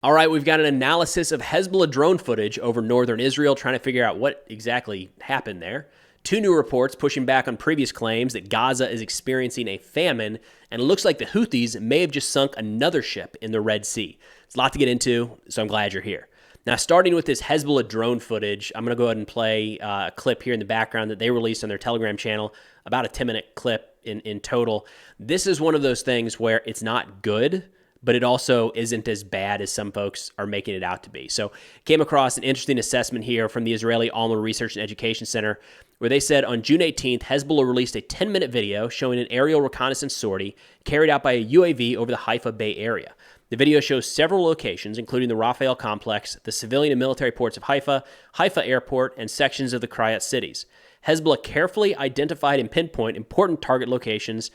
All right, we've got an analysis of Hezbollah drone footage over northern Israel, trying to figure out what exactly happened there. Two new reports pushing back on previous claims that Gaza is experiencing a famine, and it looks like the Houthis may have just sunk another ship in the Red Sea. It's a lot to get into, so I'm glad you're here. Now, starting with this Hezbollah drone footage, I'm going to go ahead and play a clip here in the background that they released on their Telegram channel, about a 10-minute clip in total. This is one of those things where it's not good, but it also isn't as bad as some folks are making it out to be. So came across an interesting assessment here from the Israeli Alma Research and Education Center, where they said on June 18th, Hezbollah released a 10-minute video showing an aerial reconnaissance sortie carried out by a UAV over the Haifa Bay area. The video shows several locations, including the Rafah complex, the civilian and military ports of Haifa, Haifa Airport, and sections of the Kiryat cities. Hezbollah carefully identified and pinpoint important target locations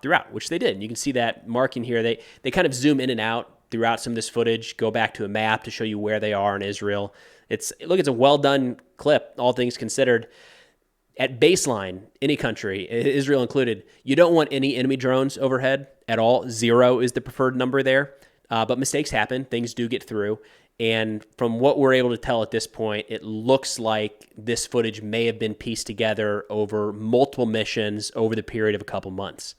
throughout, which they did. And you can see that marking here. They kind of zoom in and out throughout some of this footage, go back to a map to show you where they are in Israel. It's a well-done clip, all things considered. At baseline, any country, Israel included, you don't want any enemy drones overhead at all. 0 is the preferred number there. But mistakes happen. Things do get through. And from what we're able to tell at this point, it looks like this footage may have been pieced together over multiple missions over the period of a couple months.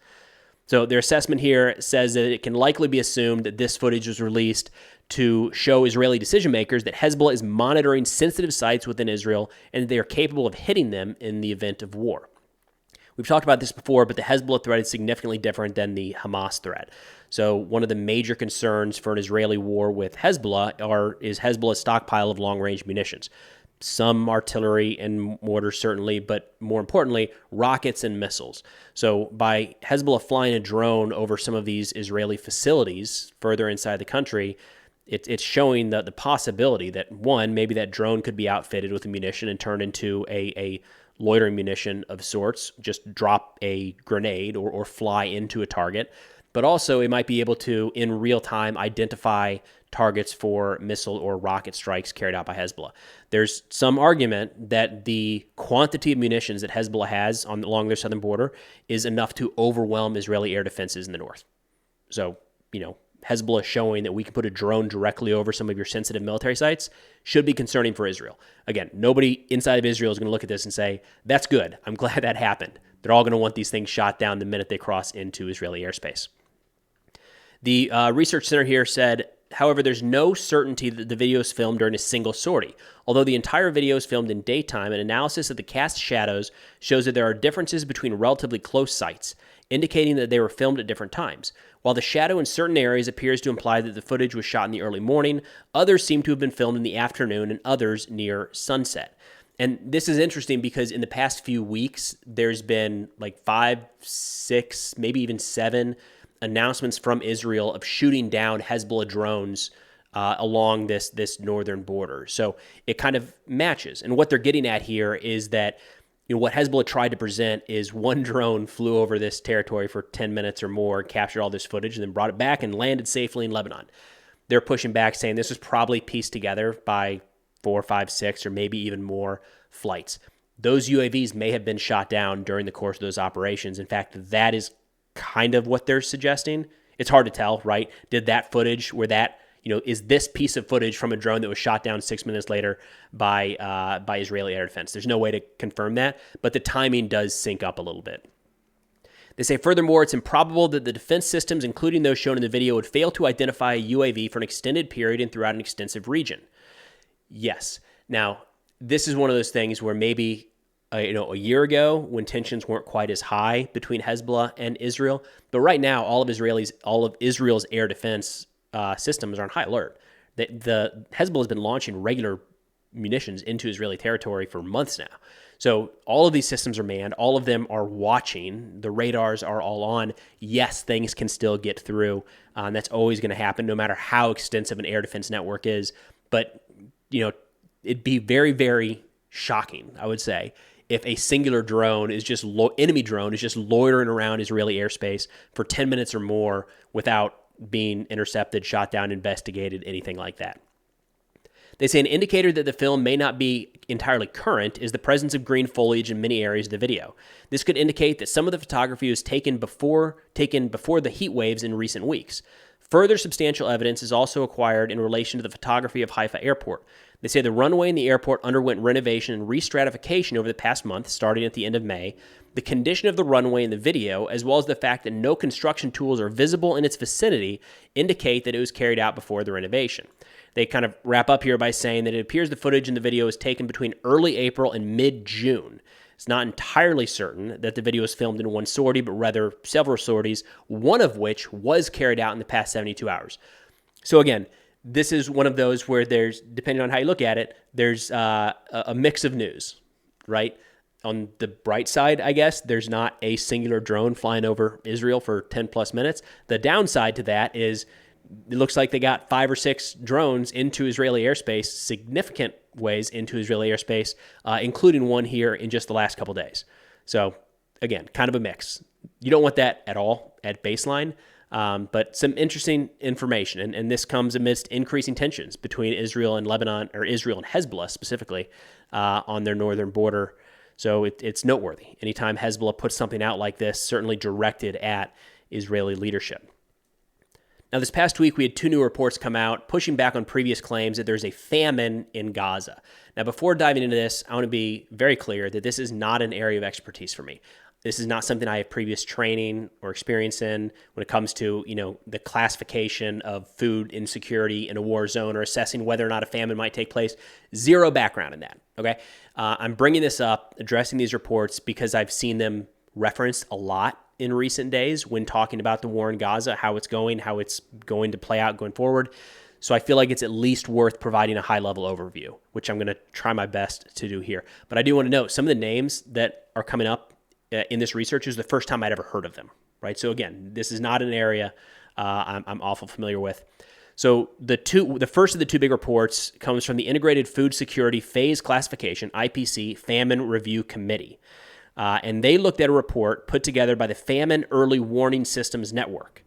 So their assessment here says that it can likely be assumed that this footage was released to show Israeli decision makers that Hezbollah is monitoring sensitive sites within Israel and that they are capable of hitting them in the event of war. We've talked about this before, but the Hezbollah threat is significantly different than the Hamas threat. So one of the major concerns for an Israeli war with Hezbollah is Hezbollah's stockpile of long-range munitions. Some artillery and mortars, certainly, but more importantly, rockets and missiles. So by Hezbollah flying a drone over some of these Israeli facilities further inside the country, it's showing the possibility that, one, maybe that drone could be outfitted with a munition and turned into a loitering munition of sorts, just drop a grenade or fly into a target. But also it might be able to, in real time, identify targets for missile or rocket strikes carried out by Hezbollah. There's some argument that the quantity of munitions that Hezbollah has along their southern border is enough to overwhelm Israeli air defenses in the north. So, Hezbollah showing that we can put a drone directly over some of your sensitive military sites should be concerning for Israel. Again, nobody inside of Israel is going to look at this and say, that's good, I'm glad that happened. They're all going to want these things shot down the minute they cross into Israeli airspace. The research center here said, however, there's no certainty that the video is filmed during a single sortie. Although the entire video is filmed in daytime, an analysis of the cast shadows shows that there are differences between relatively close sites, indicating that they were filmed at different times. While the shadow in certain areas appears to imply that the footage was shot in the early morning, others seem to have been filmed in the afternoon and others near sunset. And this is interesting because in the past few weeks, there's been like 5, 6, maybe even 7 announcements from Israel of shooting down Hezbollah drones along this northern border. So it kind of matches. And what they're getting at here is that what Hezbollah tried to present is one drone flew over this territory for 10 minutes or more, captured all this footage, and then brought it back and landed safely in Lebanon. They're pushing back, saying this was probably pieced together by 4, 5, 6, or maybe even more flights. Those UAVs may have been shot down during the course of those operations. In fact, that is kind of what they're suggesting. It's hard to tell, right? Did that footage where that, is this piece of footage from a drone that was shot down 6 minutes later by Israeli air defense? There's no way to confirm that, but the timing does sync up a little bit. They say, furthermore, it's improbable that the defense systems, including those shown in the video, would fail to identify a UAV for an extended period and throughout an extensive region. Yes. Now, this is one of those things where maybe a year ago when tensions weren't quite as high between Hezbollah and Israel, but right now all of Israel's air defense systems are on high alert. The Hezbollah has been launching regular munitions into Israeli territory for months now. So all of these systems are manned. All of them are watching. The radars are all on. Yes, things can still get through. And that's always going to happen no matter how extensive an air defense network is. But, it'd be very, very shocking, I would say, if a singular drone is just enemy drone is just loitering around Israeli airspace for 10 minutes or more without being intercepted, shot down, investigated, anything like that. They say an indicator that the film may not be entirely current is the presence of green foliage in many areas of the video. This could indicate that some of the photography was taken before the heat waves in recent weeks. Further substantial evidence is also acquired in relation to the photography of Haifa Airport. They say the runway in the airport underwent renovation and restratification over the past month, starting at the end of May. The condition of the runway in the video, as well as the fact that no construction tools are visible in its vicinity, indicate that it was carried out before the renovation. They kind of wrap up here by saying that it appears the footage in the video was taken between early April and mid-June. It's not entirely certain that the video was filmed in one sortie, but rather several sorties, one of which was carried out in the past 72 hours. So again, this is one of those where there's, depending on how you look at it, there's a mix of news, right? On the bright side, I guess, there's not a singular drone flying over Israel for 10 plus minutes. The downside to that is it looks like they got 5 or 6 drones into Israeli airspace, significant ways into Israeli airspace, including one here in just the last couple days. So again, kind of a mix. You don't want that at all at baseline, but some interesting information. And this comes amidst increasing tensions between Israel and Lebanon, or Israel and Hezbollah specifically, on their northern border. So it's noteworthy. Anytime Hezbollah puts something out like this, certainly directed at Israeli leadership. Now, this past week, we had 2 new reports come out pushing back on previous claims that there's a famine in Gaza. Now, before diving into this, I want to be very clear that this is not an area of expertise for me. This is not something I have previous training or experience in when it comes to, the classification of food insecurity in a war zone or assessing whether or not a famine might take place. Zero background in that, okay? I'm bringing this up, addressing these reports, because I've seen them referenced a lot in recent days when talking about the war in Gaza, how it's going to play out going forward. So I feel like it's at least worth providing a high-level overview, which I'm going to try my best to do here. But I do want to note some of the names that are coming up in this research is the first time I'd ever heard of them, right? So again, this is not an area I'm awful familiar with. So the first of the 2 big reports comes from the Integrated Food Security Phase Classification, IPC, Famine Review Committee. And they looked at a report put together by the Famine Early Warning Systems Network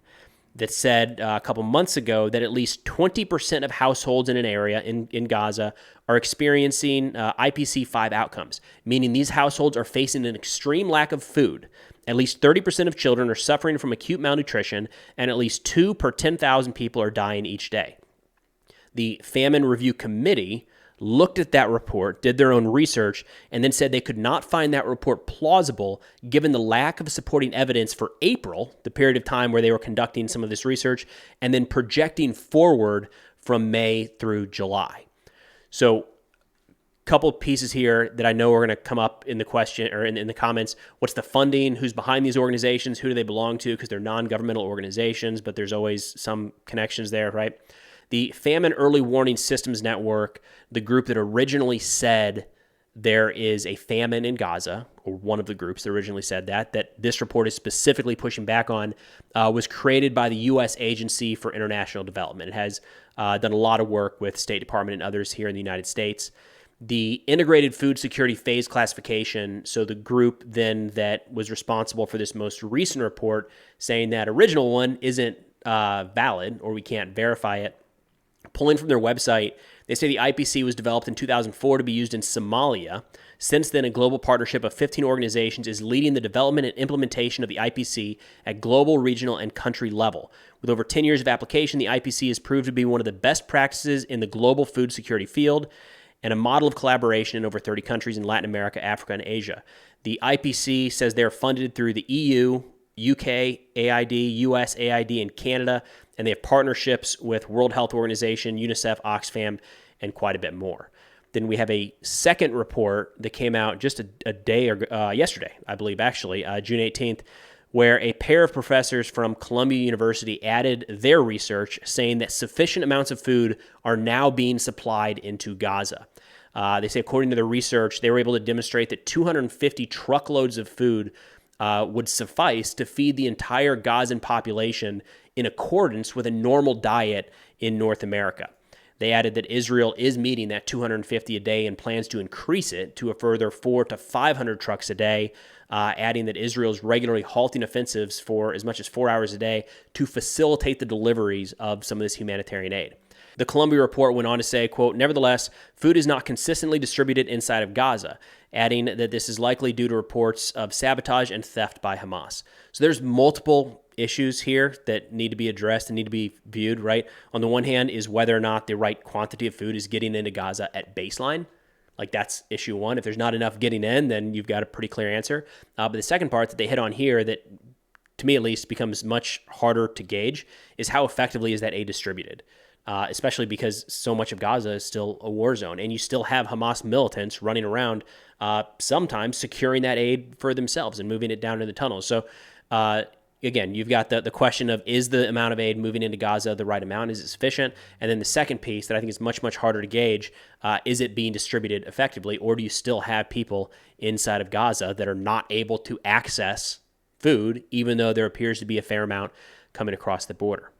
that said a couple months ago that at least 20% of households in an area in Gaza are experiencing IPC-5 outcomes, meaning these households are facing an extreme lack of food. At least 30% of children are suffering from acute malnutrition, and at least 2 per 10,000 people are dying each day. The Famine Review Committee looked at that report, did their own research, and then said they could not find that report plausible given the lack of supporting evidence for April, the period of time where they were conducting some of this research, and then projecting forward from May through July. So a couple pieces here that I know are going to come up in the question or in the comments. What's the funding? Who's behind these organizations? Who do they belong to? Because they're non-governmental organizations, but there's always some connections there, right? The Famine Early Warning Systems Network, the group that originally said there is a famine in Gaza, or one of the groups that originally said that this report is specifically pushing back on, was created by the U.S. Agency for International Development. It has done a lot of work with State Department and others here in the United States. The Integrated Food Security Phase Classification, so the group then that was responsible for this most recent report, saying that original one isn't valid or we can't verify it. Pulling from their website, they say the IPC was developed in 2004 to be used in Somalia. Since then, a global partnership of 15 organizations is leading the development and implementation of the IPC at global, regional, and country level. With over 10 years of application, the IPC has proved to be one of the best practices in the global food security field and a model of collaboration in over 30 countries in Latin America, Africa, and Asia. The IPC says they're funded through the EU, UK, AID, US, AID, and Canada, and they have partnerships with World Health Organization, UNICEF, Oxfam, and quite a bit more. Then we have a second report that came out just a day or yesterday, I believe, actually, June 18th, where a pair of professors from Columbia University added their research saying that sufficient amounts of food are now being supplied into Gaza. They say, according to their research, they were able to demonstrate that 250 truckloads of food would suffice to feed the entire Gazan population in accordance with a normal diet in North America. They added that Israel is meeting that 250 a day and plans to increase it to a further 400 to 500 trucks a day, adding that Israel is regularly halting offensives for as much as 4 hours a day to facilitate the deliveries of some of this humanitarian aid. The Columbia report went on to say, quote, nevertheless, food is not consistently distributed inside of Gaza, adding that this is likely due to reports of sabotage and theft by Hamas. So there's multiple issues here that need to be addressed and need to be viewed, right? On the one hand is whether or not the right quantity of food is getting into Gaza at baseline. Like that's issue one. If there's not enough getting in, then you've got a pretty clear answer. But the second part that they hit on here that, to me at least, becomes much harder to gauge is how effectively is that aid distributed, especially because so much of Gaza is still a war zone, and you still have Hamas militants running around, sometimes securing that aid for themselves and moving it down into the tunnels. So again, you've got the question of, is the amount of aid moving into Gaza the right amount? Is it sufficient? And then the second piece that I think is much, much harder to gauge, is it being distributed effectively, or do you still have people inside of Gaza that are not able to access food, even though there appears to be a fair amount coming across the border?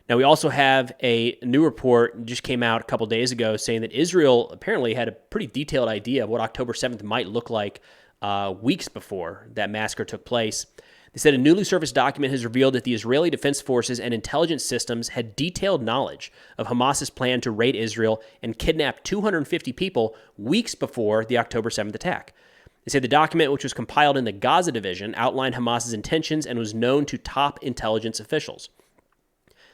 Now, we also have a new report just came out a couple days ago saying that Israel apparently had a pretty detailed idea of what October 7th might look like weeks before that massacre took place. They said a newly surfaced document has revealed that the Israeli Defense Forces and intelligence systems had detailed knowledge of Hamas's plan to raid Israel and kidnap 250 people weeks before the October 7th attack. They say the document, which was compiled in the Gaza division, outlined Hamas's intentions and was known to top intelligence officials.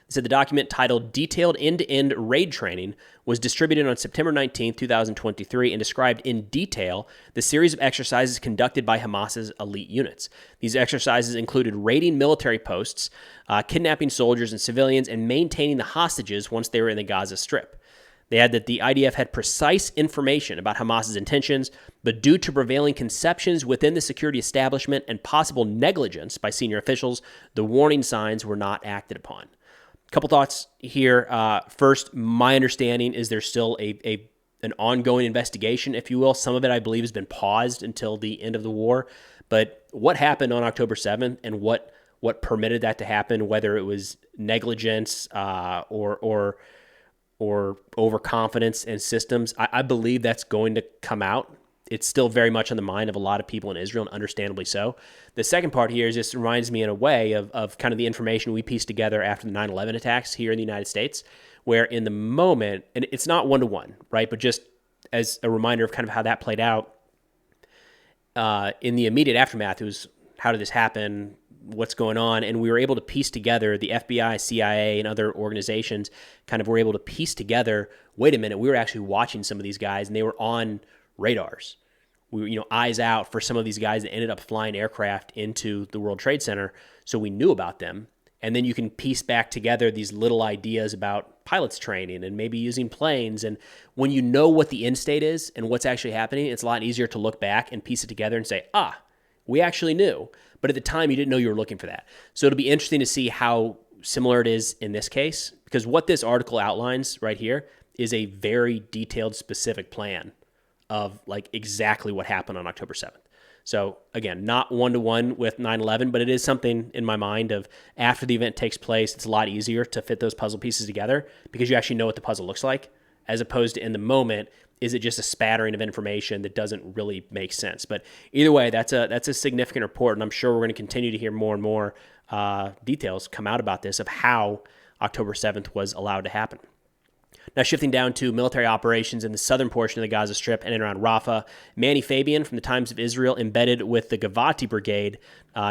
They said the document, titled Detailed End-to-End Raid Training, was distributed on September 19, 2023, and described in detail the series of exercises conducted by Hamas's elite units. These exercises included raiding military posts, kidnapping soldiers and civilians, and maintaining the hostages once they were in the Gaza Strip. They add that the IDF had precise information about Hamas's intentions, but due to prevailing conceptions within the security establishment and possible negligence by senior officials, the warning signs were not acted upon. Couple thoughts here. First, my understanding is there's still an ongoing investigation, if you will. Some of it, I believe, has been paused until the end of the war. But what happened on October 7th and what permitted that to happen, whether it was negligence or overconfidence in systems, I believe that's going to come out. It's still very much on the mind of a lot of people in Israel, and understandably so. The second part here is just reminds me in a way of kind of the information we pieced together after the 9/11 attacks here in the United States, where in the moment, and it's not one-to-one, right? But just as a reminder of kind of how that played out, in the immediate aftermath, it was, how did this happen? What's going on? And we were able to piece together, the FBI, CIA, and other organizations kind of were able to piece together, wait a minute, we were actually watching some of these guys, and they were on radars. We were, eyes out for some of these guys that ended up flying aircraft into the World Trade Center. So we knew about them. And then you can piece back together these little ideas about pilots training and maybe using planes. And when you know what the end state is and what's actually happening, it's a lot easier to look back and piece it together and say, we actually knew. But at the time, you didn't know you were looking for that. So it'll be interesting to see how similar it is in this case, because what this article outlines right here is a very detailed, specific plan of like exactly what happened on October 7th. So again, not one-to-one with 9/11, but it is something in my mind of after the event takes place, it's a lot easier to fit those puzzle pieces together because you actually know what the puzzle looks like, as opposed to in the moment, is it just a spattering of information that doesn't really make sense? But either way, that's a significant report, and I'm sure we're going to continue to hear more and more details come out about this of how October 7th was allowed to happen. Now, shifting down to military operations in the southern portion of the Gaza Strip and around Rafah, Manny Fabian from the Times of Israel embedded with the Givati Brigade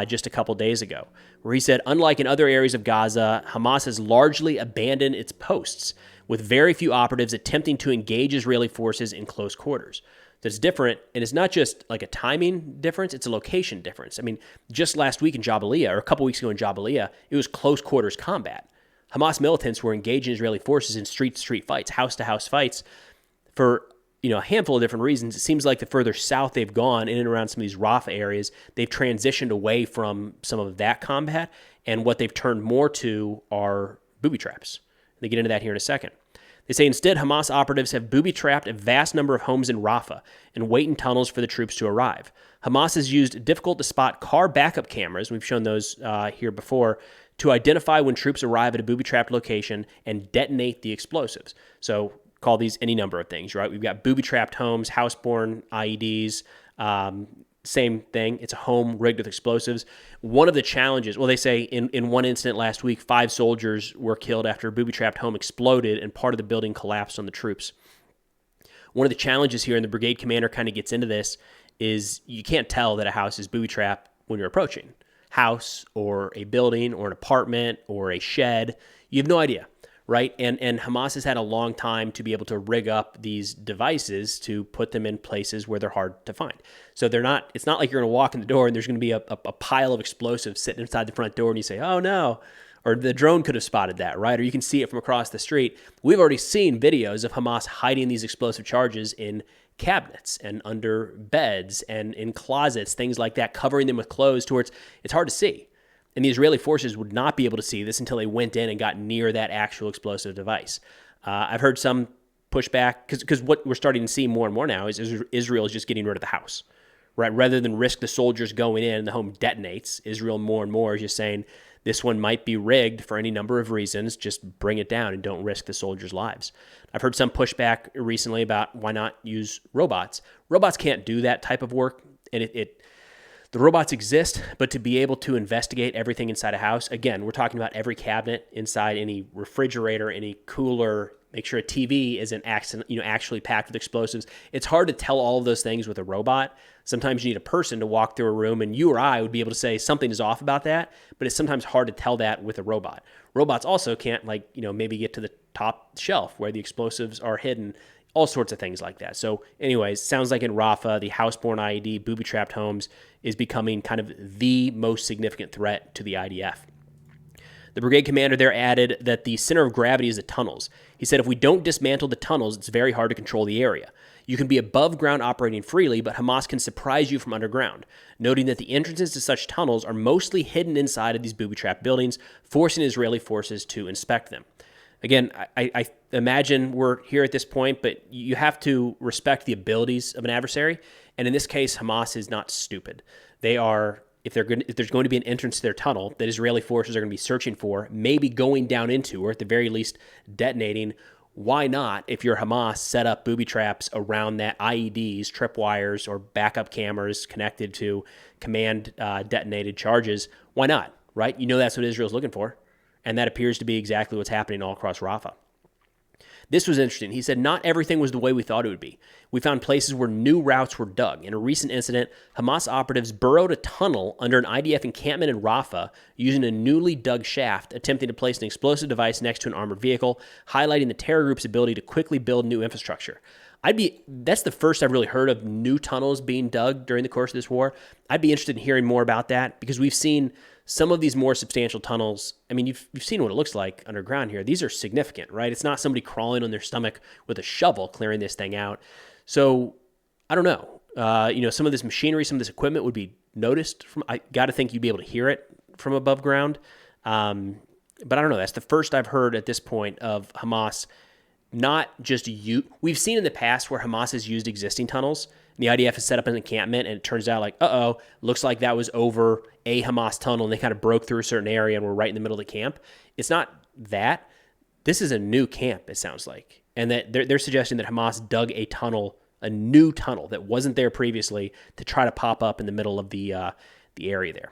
just a couple days ago, where he said, unlike in other areas of Gaza, Hamas has largely abandoned its posts, with very few operatives attempting to engage Israeli forces in close quarters. That's different, and it's not just like a timing difference, it's a location difference. I mean, just last week in Jabalia, or a couple weeks ago in Jabalia, it was close quarters combat. Hamas militants were engaging Israeli forces in street-to-street fights, house-to-house fights for a handful of different reasons. It seems like the further south they've gone in and around some of these Rafah areas, they've transitioned away from some of that combat, and what they've turned more to are booby traps. They get into that here in a second. They say instead, Hamas operatives have booby-trapped a vast number of homes in Rafah and wait in tunnels for the troops to arrive. Hamas has used difficult-to-spot car backup cameras, we've shown those here before, to identify when troops arrive at a booby-trapped location and detonate the explosives. So call these any number of things, right? We've got booby-trapped homes, house-borne IEDs, same thing. It's a home rigged with explosives. One of the challenges, well, they say in one incident last week, 5 soldiers were killed after a booby-trapped home exploded and part of the building collapsed on the troops. One of the challenges here, and the brigade commander kind of gets into this, is you can't tell that a house is booby-trapped when you're approaching. house or a building or an apartment or a shed. You have no idea, right? And Hamas has had a long time to be able to rig up these devices to put them in places where they're hard to find. So it's not like you're going to walk in the door and there's going to be a pile of explosives sitting inside the front door and you say, oh no, or the drone could have spotted that, right? Or you can see it from across the street. We've already seen videos of Hamas hiding these explosive charges in cabinets and under beds and in closets, things like that, covering them with clothes to where it's hard to see. And the Israeli forces would not be able to see this until they went in and got near that actual explosive device. I've heard some pushback, because what we're starting to see more and more now is Israel is just getting rid of the house, right? Rather than risk the soldiers going in and the home detonates, Israel more and more is just saying, this one might be rigged for any number of reasons. Just bring it down and don't risk the soldiers' lives. I've heard some pushback recently about why not use robots. Robots can't do that type of work, and the robots exist, but to be able to investigate everything inside a house, again, we're talking about every cabinet inside any refrigerator, any cooler, make sure a TV isn't actually packed with explosives. It's hard to tell all of those things with a robot. Sometimes you need a person to walk through a room, and you or I would be able to say something is off about that, but it's sometimes hard to tell that with a robot. Robots also can't, maybe get to the top shelf where the explosives are hidden, all sorts of things like that. So anyways, sounds like in Rafah, the house-borne IED, booby-trapped homes, is becoming kind of the most significant threat to the IDF. The brigade commander there added that the center of gravity is the tunnels. He said, if we don't dismantle the tunnels, it's very hard to control the area. You can be above ground operating freely, but Hamas can surprise you from underground, noting that the entrances to such tunnels are mostly hidden inside of these booby-trapped buildings, forcing Israeli forces to inspect them. Again, I imagine we're here at this point, but you have to respect the abilities of an adversary. And in this case, Hamas is not stupid. They are, if there's going to be an entrance to their tunnel that Israeli forces are going to be searching for, maybe going down into, or at the very least detonating, why not, if you're Hamas, set up booby traps around that IEDs, tripwires, or backup cameras connected to command detonated charges? Why not, right? You know that's what Israel's looking for. And that appears to be exactly what's happening all across Rafah. This was interesting. He said, not everything was the way we thought it would be. We found places where new routes were dug. In a recent incident, Hamas operatives burrowed a tunnel under an IDF encampment in Rafah using a newly dug shaft, attempting to place an explosive device next to an armored vehicle, highlighting the terror group's ability to quickly build new infrastructure. That's the first I've really heard of new tunnels being dug during the course of this war. I'd be interested in hearing more about that, because we've seen some of these more substantial tunnels. I mean, you've seen what it looks like underground here. These are significant, right? It's not somebody crawling on their stomach with a shovel clearing this thing out. So I don't know. Some of this machinery, some of this equipment would be noticed from. I got to think you'd be able to hear it from above ground. But I don't know. That's the first I've heard at this point of Hamas not just we've seen in the past where Hamas has used existing tunnels. The IDF has set up an encampment, and it turns out looks like that was over a Hamas tunnel, and they kind of broke through a certain area and were right in the middle of the camp. It's not that. This is a new camp, it sounds like. And that they're suggesting that Hamas dug a new tunnel that wasn't there previously, to try to pop up in the middle of the area there.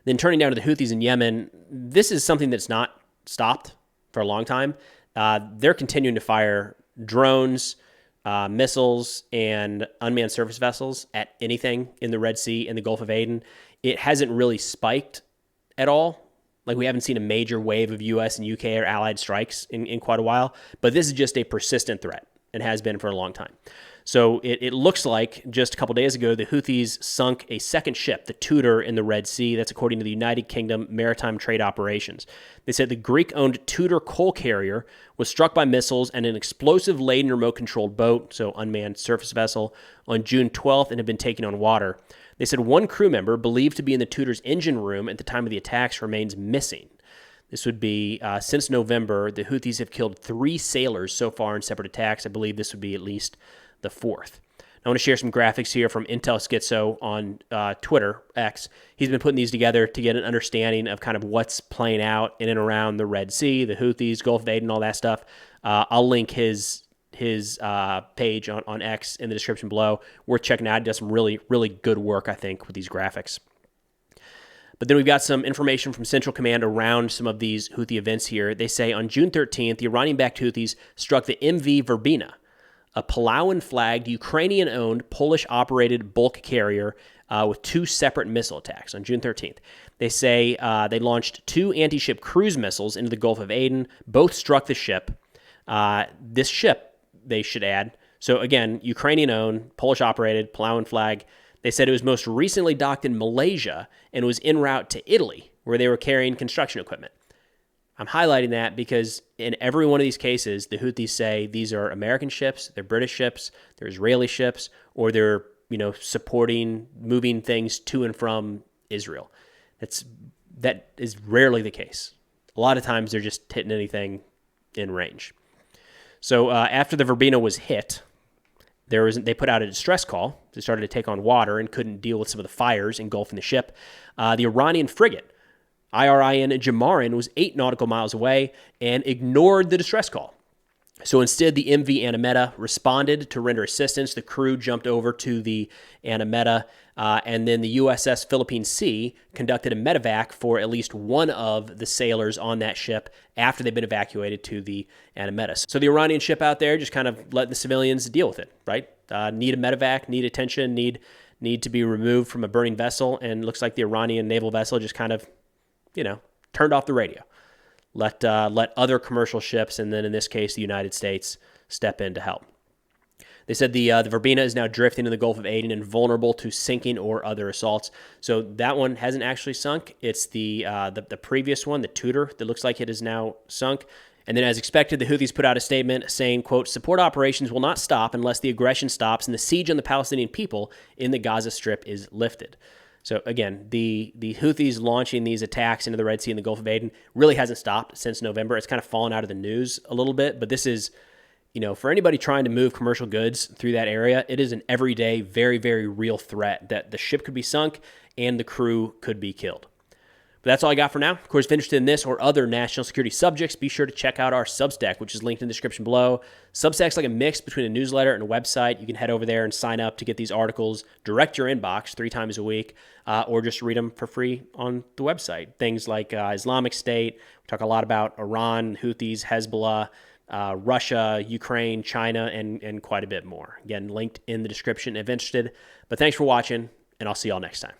Then turning down to the Houthis in Yemen, this is something that's not stopped for a long time. They're continuing to fire drones, missiles, and unmanned surface vessels at anything in the Red Sea and the Gulf of Aden. It hasn't really spiked at all. Like, we haven't seen a major wave of U.S. and U.K. or allied strikes in quite a while. But this is just a persistent threat, and has been for a long time. So it looks like just a couple days ago, the Houthis sunk a second ship, the Tudor, in the Red Sea. That's according to the United Kingdom Maritime Trade Operations. They said the Greek-owned Tudor coal carrier was struck by missiles and an explosive-laden remote-controlled boat, so unmanned surface vessel, on June 12th and had been taken on water. They said one crew member, believed to be in the Tudor's engine room at the time of the attacks, remains missing. This would be, since November, the Houthis have killed 3 sailors so far in separate attacks. I believe this would be at least the 4th. I want to share some graphics here from Intel Schizo on Twitter, X. He's been putting these together to get an understanding of kind of what's playing out in and around the Red Sea, the Houthis, Gulf of Aden, all that stuff. I'll link his page on X in the description below. Worth checking out. He does some really, really good work, I think, with these graphics. But then we've got some information from Central Command around some of these Houthi events here. They say on June 13th, the Iranian-backed Houthis struck the MV Verbena, a Palawan-flagged, Ukrainian-owned, Polish-operated bulk carrier with 2 separate missile attacks on June 13th. They say they launched 2 anti-ship cruise missiles into the Gulf of Aden. Both struck the ship. This ship, they should add, so again, Ukrainian-owned, Polish-operated, Palawan flag. They said it was most recently docked in Malaysia and was en route to Italy, where they were carrying construction equipment. I'm highlighting that because in every one of these cases, the Houthis say these are American ships, they're British ships, they're Israeli ships, or they're, supporting, moving things to and from Israel. That is rarely the case. A lot of times they're just hitting anything in range. So after the Verbena was hit, they put out a distress call. They started to take on water and couldn't deal with some of the fires engulfing the ship. The Iranian frigate, IRIN Jamarin, was 8 nautical miles away and ignored the distress call. So instead, the MV Anameta responded to render assistance. The crew jumped over to the Anameta, and then the USS Philippine Sea conducted a medevac for at least one of the sailors on that ship after they'd been evacuated to the Anameta. So the Iranian ship out there just kind of letting the civilians deal with it, right? Need a medevac, need attention, need to be removed from a burning vessel, and looks like the Iranian naval vessel just kind of, turned off the radio. Let other commercial ships, and then in this case, the United States, step in to help. They said the Verbena is now drifting in the Gulf of Aden and vulnerable to sinking or other assaults. So that one hasn't actually sunk. It's the previous one, the Tudor, that looks like it is now sunk. And then as expected, the Houthis put out a statement saying, quote, support operations will not stop unless the aggression stops and the siege on the Palestinian people in the Gaza Strip is lifted. So again, the Houthis launching these attacks into the Red Sea and the Gulf of Aden really hasn't stopped since November. It's kind of fallen out of the news a little bit, but this is, for anybody trying to move commercial goods through that area, it is an everyday, very, very real threat that the ship could be sunk and the crew could be killed. But that's all I got for now. Of course, if you're interested in this or other national security subjects, be sure to check out our Substack, which is linked in the description below. Substack's like a mix between a newsletter and a website. You can head over there and sign up to get these articles direct to your inbox 3 times a week, or just read them for free on the website. Things like Islamic State. We talk a lot about Iran, Houthis, Hezbollah, Russia, Ukraine, China, and quite a bit more. Again, linked in the description if interested. But thanks for watching, and I'll see y'all next time.